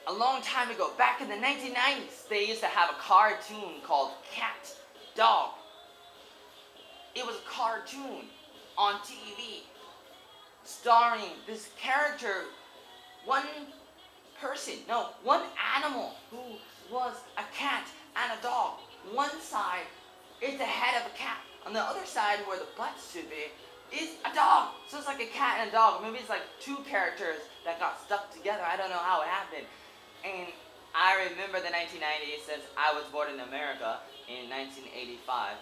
a long time ago, back in the 1990s, they used to have a cartoon called Cat Dog. It was a cartoon on TV starring this character, one one animal who was a cat and a dog. One side is the head of a cat. On the other side, where the butt should be, is a dog. So it's like a cat and a dog. Maybe it's like two characters that got stuck together. I don't know how it happened. And I remember the 1990s since I was born in America in 1985.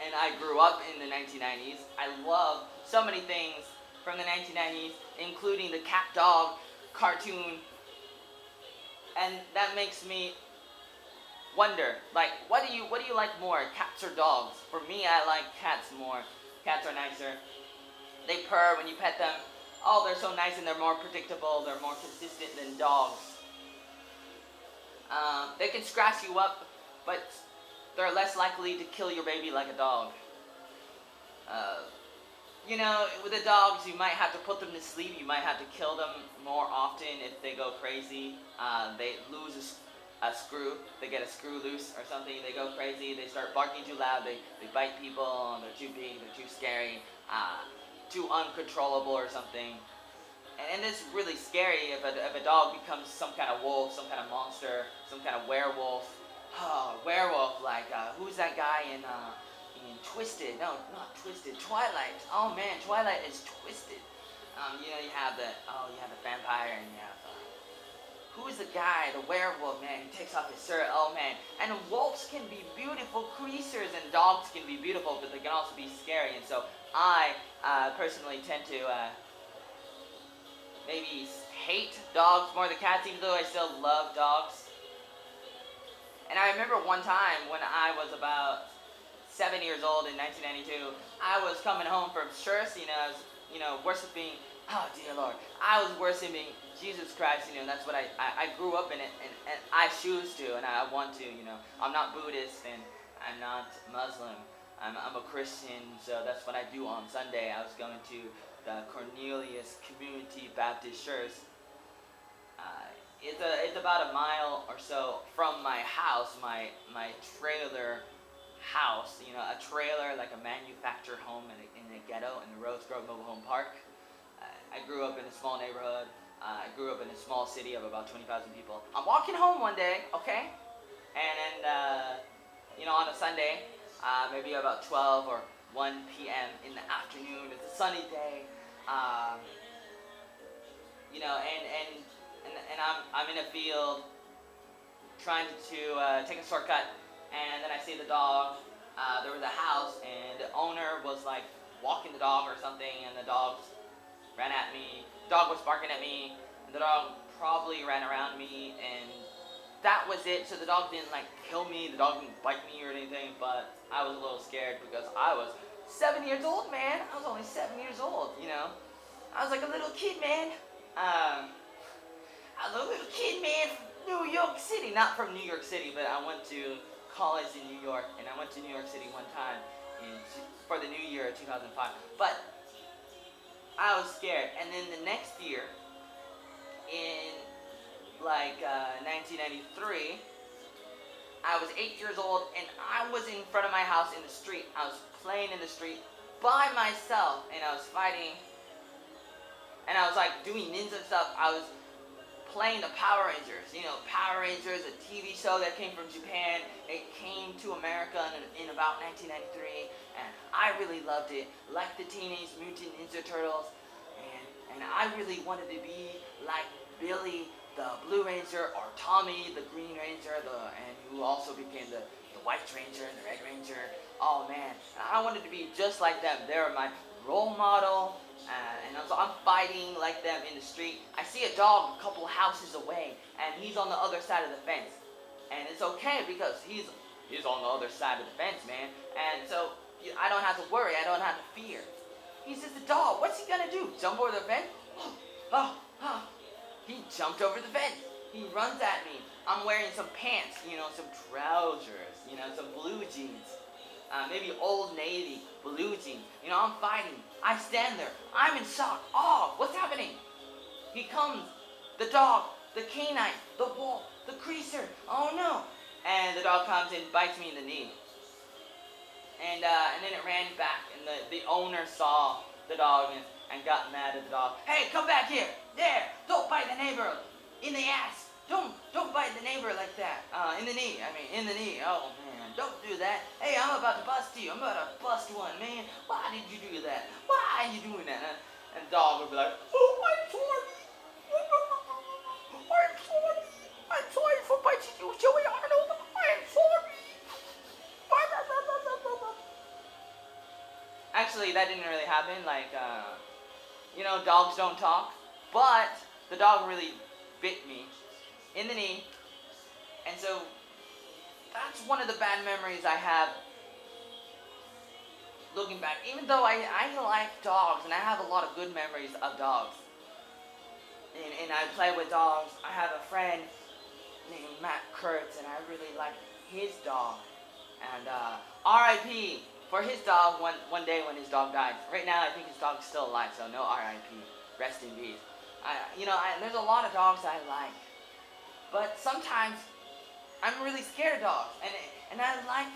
And I grew up in the 1990s. I love so many things from the 1990s, including the cat dog cartoon. And that makes me wonder, like, what do you like more, cats or dogs? For me, I like cats more. Cats are nicer. They purr when you pet them. Oh, they're so nice and they're more predictable. They're more consistent than dogs. They can scratch you up, but they're less likely to kill your baby like a dog. You know, with the dogs, you might have to put them to sleep. You might have to kill them more often if they go crazy. They lose a screw. They get a screw loose or something. They go crazy. They start barking too loud. They bite people. They're too big. They're too scary. Too uncontrollable or something. And it's really scary if a dog becomes some kind of wolf, some kind of monster, some kind of werewolf. Oh, werewolf, like, who's that guy in Twisted? No, not Twisted, Twilight. Oh man, Twilight is twisted. You know, you have the vampire, and you have, who is the guy, the werewolf, man, who takes off his shirt, oh man. And wolves can be beautiful creatures, and dogs can be beautiful, but they can also be scary, and so I, personally tend to, maybe hate dogs more than cats, even though I still love dogs. And I remember one time when I was about 7 years old in 1992, I was coming home from church, I was, worshiping, oh dear Lord, I was worshiping Jesus Christ, that's what I grew up in it, and I choose to, and I want to, I'm not Buddhist, and I'm not Muslim, I'm a Christian, so that's what I do on Sunday. I was going to the Cornelius Community Baptist Church. It's about a mile or so from my house, my trailer house, a trailer like a manufactured home in a ghetto in the Rose Grove Mobile Home Park. I grew up in a small neighborhood. I grew up in a small city of about 20,000 people. I'm walking home one day, okay? And on a Sunday, maybe about 12 or 1 p.m. in the afternoon, it's a sunny day. And I'm in a field trying to take a shortcut, and then I see the dog. There was a house, and the owner was like walking the dog or something, and the dog ran at me. The dog was barking at me, and the dog probably ran around me, and that was it. So the dog didn't like kill me, the dog didn't bite me or anything, but I was a little scared because I was 7 years old, man. I was only 7 years old, I was like a little kid, man. I was a little kid, man, from New York City. Not from New York City, but I went to college in New York, and I went to New York City one time for the new year of 2005. But I was scared. And then the next year, in 1993, I was 8 years old, and I was in front of my house in the street. I was playing in the street by myself, and I was fighting, and I was like doing ninja stuff. I was playing the Power Rangers. Power Rangers, a TV show that came from Japan. It came to America in about 1993, and I really loved it. Like the Teenage Mutant Ninja Turtles, and I really wanted to be like Billy, the Blue Ranger, or Tommy, the Green Ranger, and who also became the White Ranger and the Red Ranger. Oh man, I wanted to be just like them. They were my role model, and so I'm fighting like them in the street. I see a dog a couple houses away, and he's on the other side of the fence. And it's okay because he's on the other side of the fence, man. And so I don't have to worry. I don't have to fear. He's just a dog. What's he gonna do? Jump over the fence? Oh. He jumped over the fence. He runs at me. I'm wearing some pants, some trousers, some blue jeans. Maybe Old Navy blue jeans. I'm fighting. I stand there. I'm in shock. Oh, what's happening? The dog the canine, the wolf, the creaser. Oh no! And the dog comes and bites me in the knee. And then it ran back, and the owner saw the dog and got mad at the dog. Hey, come back here! There! Don't bite the neighbor in the ass! Don't bite the neighbor like that. In the knee. I mean, in the knee. Oh man, don't do that. Hey, I'm about to bust you. I'm about to bust one, man. Why did you do that? Why are you doing that? And the dog would be like, oh, I'm sorry. I'm sorry. I'm sorry for biting you, Joey Arnold. I'm sorry. Actually, that didn't really happen. Like, dogs don't talk. But the dog really bit me in the knee. And so, that's one of the bad memories I have looking back. Even though I like dogs, and I have a lot of good memories of dogs. And I play with dogs. I have a friend named Matt Kurtz, and I really like his dog. And R.I.P. for his dog one day when his dog died. Right now, I think his dog's still alive, so no R.I.P. Rest in peace. There's a lot of dogs I like, but sometimes I'm really scared of dogs, and I like